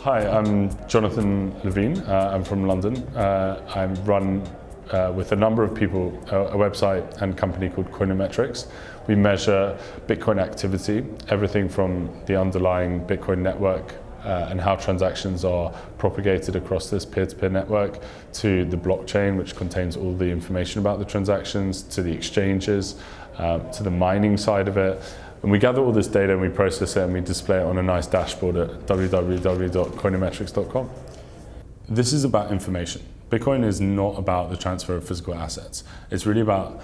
Hi, I'm Jonathan Levin. I'm from London. I run with a number of people a website and company called Coinmetrics. We measure Bitcoin activity, everything from the underlying Bitcoin network and how transactions are propagated across this peer-to-peer network, to the blockchain, which contains all the information about the transactions, to the exchanges, to the mining side of it. And we gather all this data and we process it and we display it on a nice dashboard at www.coinometrics.com. This is about information. Bitcoin is not about the transfer of physical assets. It's really about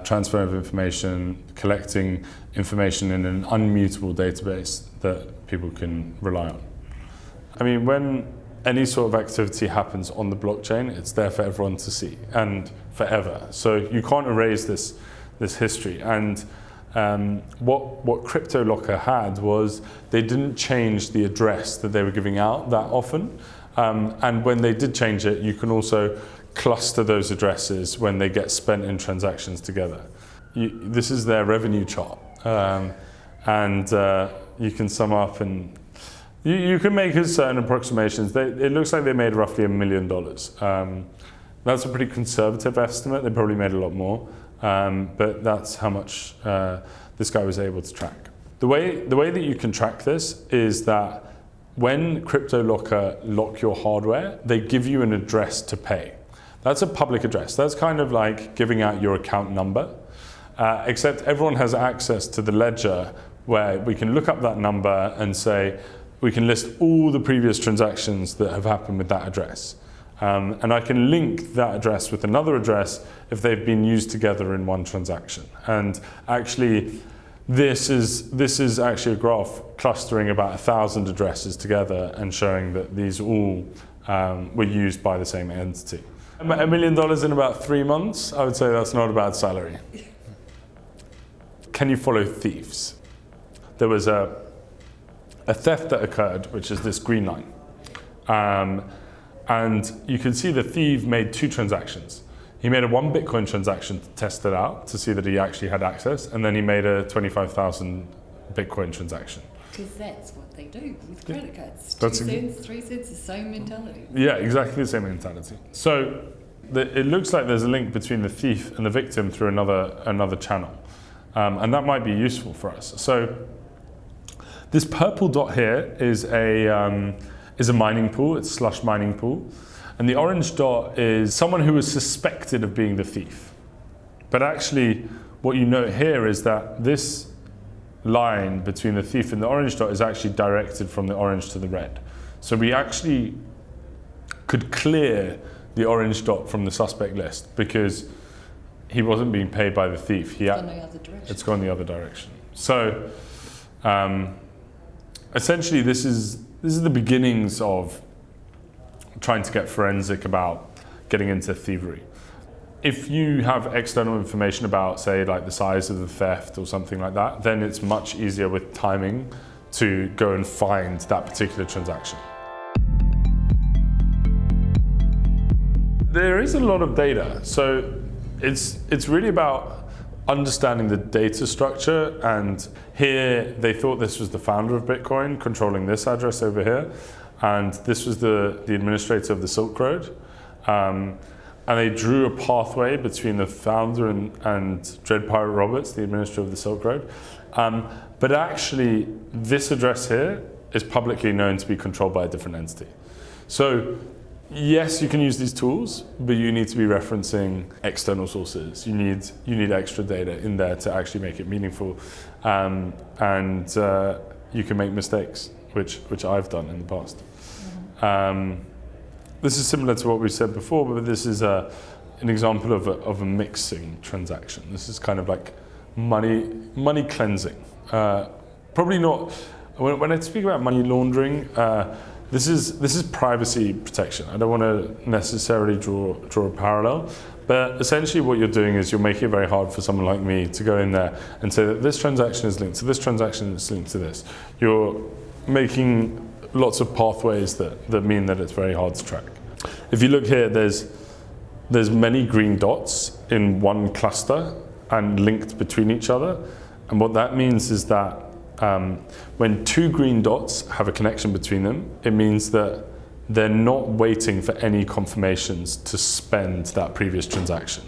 transfer of information, collecting information in an unmutable database that people can rely on. I mean, when any sort of activity happens on the blockchain, it's there for everyone to see and forever. So you can't erase this history. And what CryptoLocker had was they didn't change the address that they were giving out that often. And when they did change it, you can also cluster those addresses when they get spent in transactions together. This is their revenue chart. And you can sum up and you can make certain approximations. It looks like they made roughly $1 million. That's a pretty conservative estimate. They probably made a lot more. But that's how much this guy was able to track. The way that you can track this is that when CryptoLocker lock your hardware, they give you an address to pay. That's a public address. That's kind of like giving out your account number, except everyone has access to the ledger where we can look up that number and say, we can list all the previous transactions that have happened with that address. And I can link that address with another address if they've been used together in one transaction. And actually, this is actually a graph clustering about 1,000 addresses together and showing that these all were used by the same entity. $1 million in about 3 months, I would say that's not a bad salary. Can you follow thieves? There was a theft that occurred, which is this green line. And you can see the thief made 2 transactions. He made a 1 Bitcoin transaction to test it out, to see that he actually had access, and then he made a 25,000 Bitcoin transaction. Because that's what they do with credit cards. 2 cents, 3 cents, the same mentality. Yeah, exactly the same mentality. So it looks like there's a link between the thief and the victim through another channel. And that might be useful for us. So this purple dot here is a mining pool. It's a slush mining pool. And the orange dot is someone who was suspected of being the thief. But actually, what you note here is that this line between the thief and the orange dot is actually directed from the orange to the red. So we actually could clear the orange dot from the suspect list because he wasn't being paid by the thief. It's gone the other direction. It's gone the other direction. So essentially, this is the beginnings of trying to get forensic about getting into thievery. If you have external information about, say, like the size of the theft or something like that, then it's much easier with timing to go and find that particular transaction. There is a lot of data, so it's really about understanding the data structure, and here they thought this was the founder of Bitcoin controlling this address over here, and this was the administrator of the Silk Road. And they drew a pathway between the founder and Dread Pirate Roberts, the administrator of the Silk Road. But actually, this address here is publicly known to be controlled by a different entity. So yes, you can use these tools, but you need to be referencing external sources. You need extra data in there to actually make it meaningful. And you can make mistakes, which I've done in the past. This is similar to what we said before, but this is an example of a mixing transaction. This is kind of like money cleansing. Probably not. When I speak about money laundering, this is privacy protection. I don't want to necessarily draw a parallel, but essentially what you're doing is you're making it very hard for someone like me to go in there and say that this transaction is linked to this transaction, is linked to this. You're making lots of pathways that mean that it's very hard to track. If you look here, there's many green dots in one cluster and linked between each other. And what that means is that when two green dots have a connection between them, it means that they're not waiting for any confirmations to spend that previous transaction.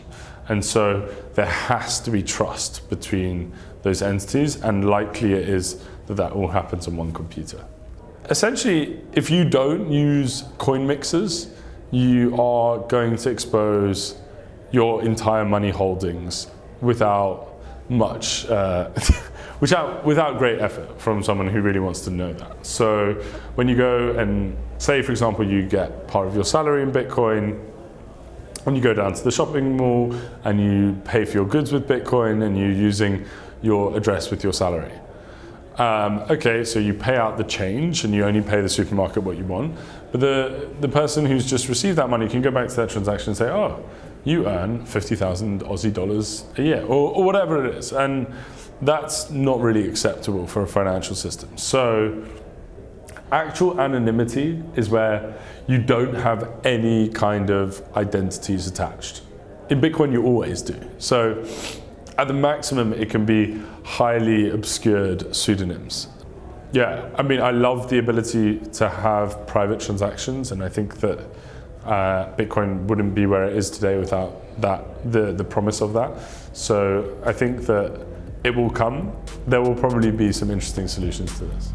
And so there has to be trust between those entities, and likely it is that that all happens on one computer. Essentially, if you don't use coin mixers, you are going to expose your entire money holdings without much, without great effort from someone who really wants to know that. So when you go and say, for example, you get part of your salary in Bitcoin, when you go down to the shopping mall and you pay for your goods with Bitcoin and you're using your address with your salary. Okay, so you pay out the change and you only pay the supermarket what you want, but the person who's just received that money can go back to that transaction and say, oh, you earn 50,000 Aussie dollars a year, or whatever it is. And that's not really acceptable for a financial system. So actual anonymity is where you don't have any kind of identities attached. In Bitcoin, you always do. So at the maximum, it can be highly obscured pseudonyms. Yeah, I mean, I love the ability to have private transactions, and I think that Bitcoin wouldn't be where it is today without that, the promise of that. So I think that it will come. There will probably be some interesting solutions to this.